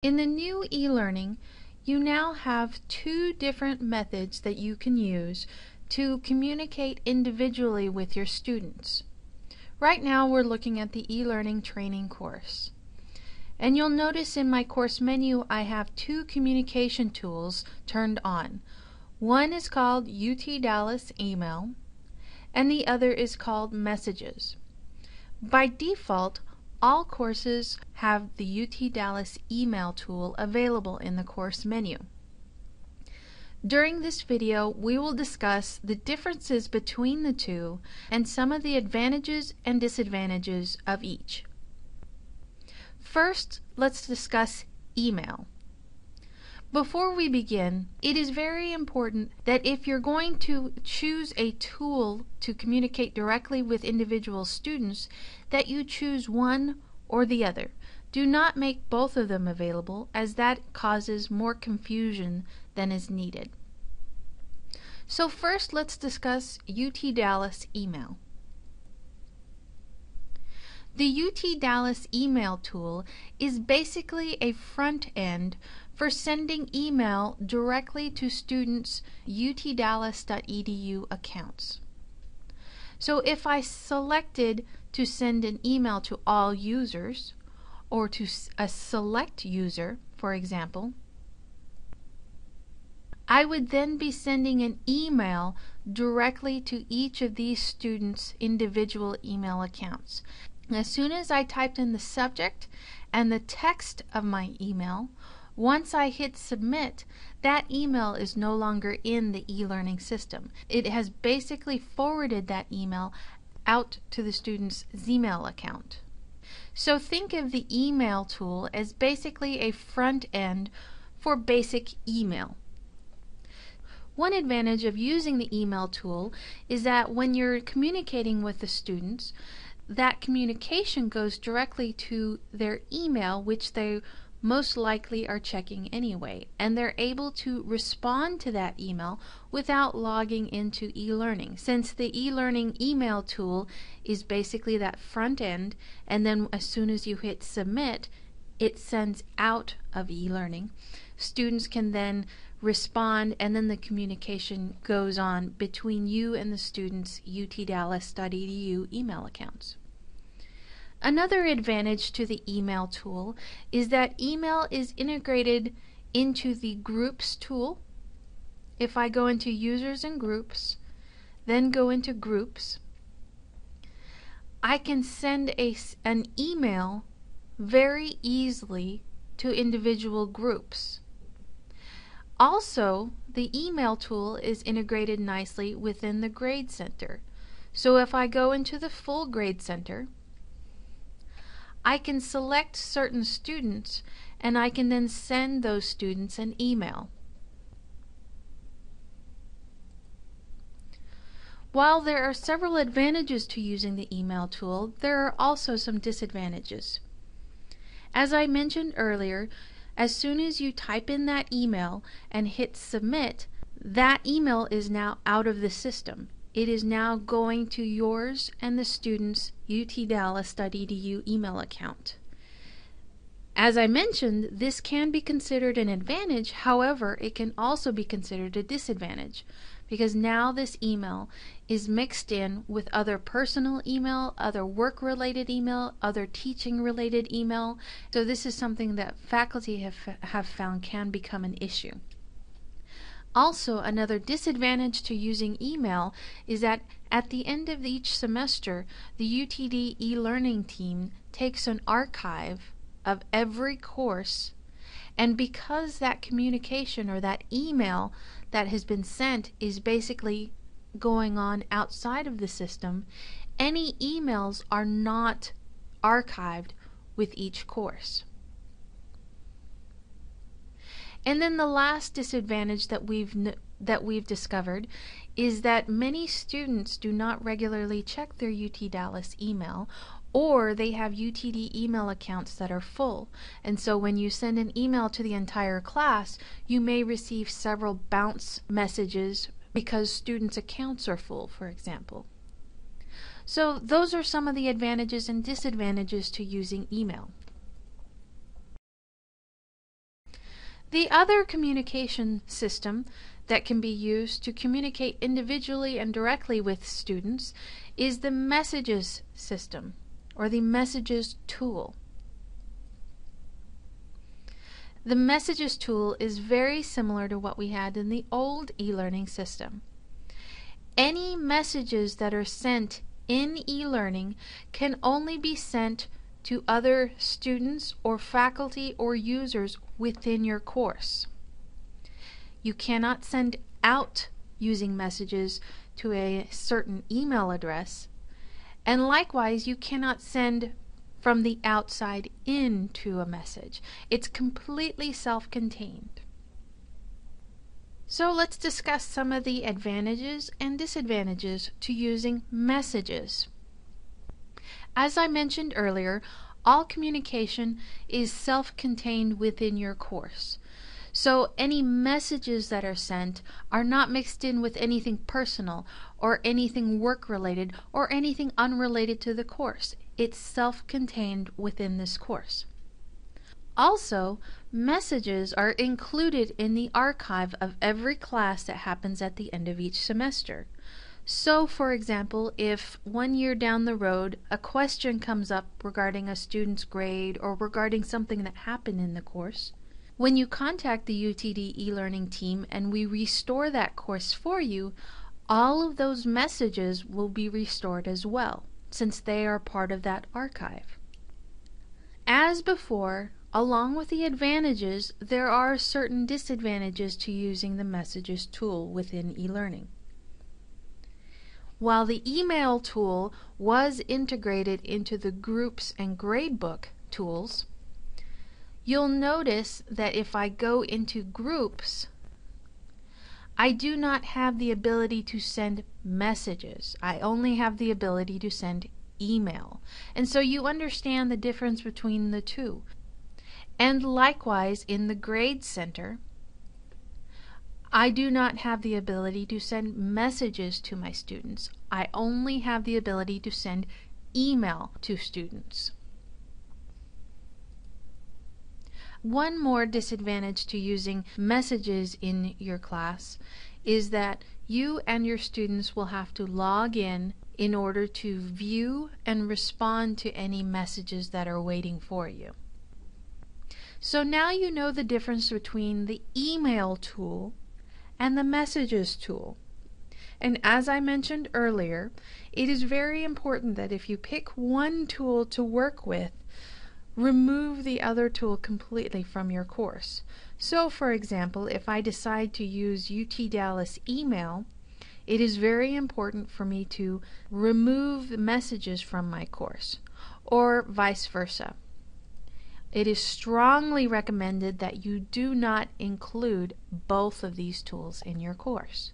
In the new e-learning, you now have two different methods that you can use to communicate individually with your students. Right now we're looking at the e-learning training course. And you'll notice in my course menu I have two communication tools turned on. One is called UT Dallas Email and the other is called Messages. By default, all courses have the UT Dallas email tool available in the course menu. During this video, we will discuss the differences between the two and some of the advantages and disadvantages of each. First, let's discuss email. Before we begin, it is very important that if you're going to choose a tool to communicate directly with individual students, that you choose one or the other. Do not make both of them available, as that causes more confusion than is needed. So first, let's discuss UT Dallas email. The UT Dallas email tool is basically a front end for sending email directly to students' utdallas.edu accounts. So if I selected to send an email to all users or to a select user, for example, I would then be sending an email directly to each of these students' individual email accounts. As soon as I typed in the subject and the text of my email, once I hit submit, that email is no longer in the e-learning system. It has basically forwarded that email out to the student's Gmail account. So think of the email tool as basically a front end for basic email. One advantage of using the email tool is that when you're communicating with the students, that communication goes directly to their email, which they most likely are checking anyway, and they're able to respond to that email without logging into e-learning, since the e-learning email tool is basically that front end, and then as soon as you hit submit, it sends out of e-learning. Students can then respond, and then the communication goes on between you and the students' utdallas.edu email accounts. Another advantage to the email tool is that email is integrated into the groups tool. If I go into users and groups, then go into groups, I can send an email very easily to individual groups. Also, the email tool is integrated nicely within the Grade Center. So if I go into the full Grade Center, I can select certain students and I can then send those students an email. While there are several advantages to using the email tool, there are also some disadvantages. As I mentioned earlier, as soon as you type in that email and hit submit, that email is now out of the system. It is now going to yours and the student's utdallas.edu email account. As I mentioned, this can be considered an advantage. However, it can also be considered a disadvantage, because now this email is mixed in with other personal email, other work-related email, other teaching-related email. So this is something that faculty have found can become an issue. Also, another disadvantage to using email is that at the end of each semester, the UTD e-learning team takes an archive of every course, and because that communication or that email that has been sent is basically going on outside of the system, any emails are not archived with each course. And then the last disadvantage that we've discovered is that many students do not regularly check their UT Dallas email, or they have UTD email accounts that are full. And so when you send an email to the entire class, you may receive several bounce messages because students' accounts are full, for example. So those are some of the advantages and disadvantages to using email. The other communication system that can be used to communicate individually and directly with students is the messages system, or the messages tool. The messages tool is very similar to what we had in the old e-learning system. Any messages that are sent in e-learning can only be sent to other students or faculty or users within your course. You cannot send out using messages to a certain email address, and likewise you cannot send from the outside into a message. It's completely self-contained. So let's discuss some of the advantages and disadvantages to using messages. As I mentioned earlier, all communication is self-contained within your course. So any messages that are sent are not mixed in with anything personal or anything work-related or anything unrelated to the course. It's self-contained within this course. Also, messages are included in the archive of every class that happens at the end of each semester. So, for example, if 1 year down the road a question comes up regarding a student's grade or regarding something that happened in the course, when you contact the UTD eLearning team and we restore that course for you, all of those messages will be restored as well, since they are part of that archive. As before, along with the advantages, there are certain disadvantages to using the messages tool within eLearning. While the email tool was integrated into the groups and gradebook tools, you'll notice that if I go into groups, I do not have the ability to send messages. I only have the ability to send email. And so you understand the difference between the two. And likewise, in the Grade Center, I do not have the ability to send messages to my students. I only have the ability to send email to students. One more disadvantage to using messages in your class is that you and your students will have to log in order to view and respond to any messages that are waiting for you. So now you know the difference between the email tool and the messages tool. And as I mentioned earlier, it is very important that if you pick one tool to work with, remove the other tool completely from your course. So for example, if I decide to use UT Dallas email, it is very important for me to remove the messages from my course, or vice versa. It is strongly recommended that you do not include both of these tools in your course.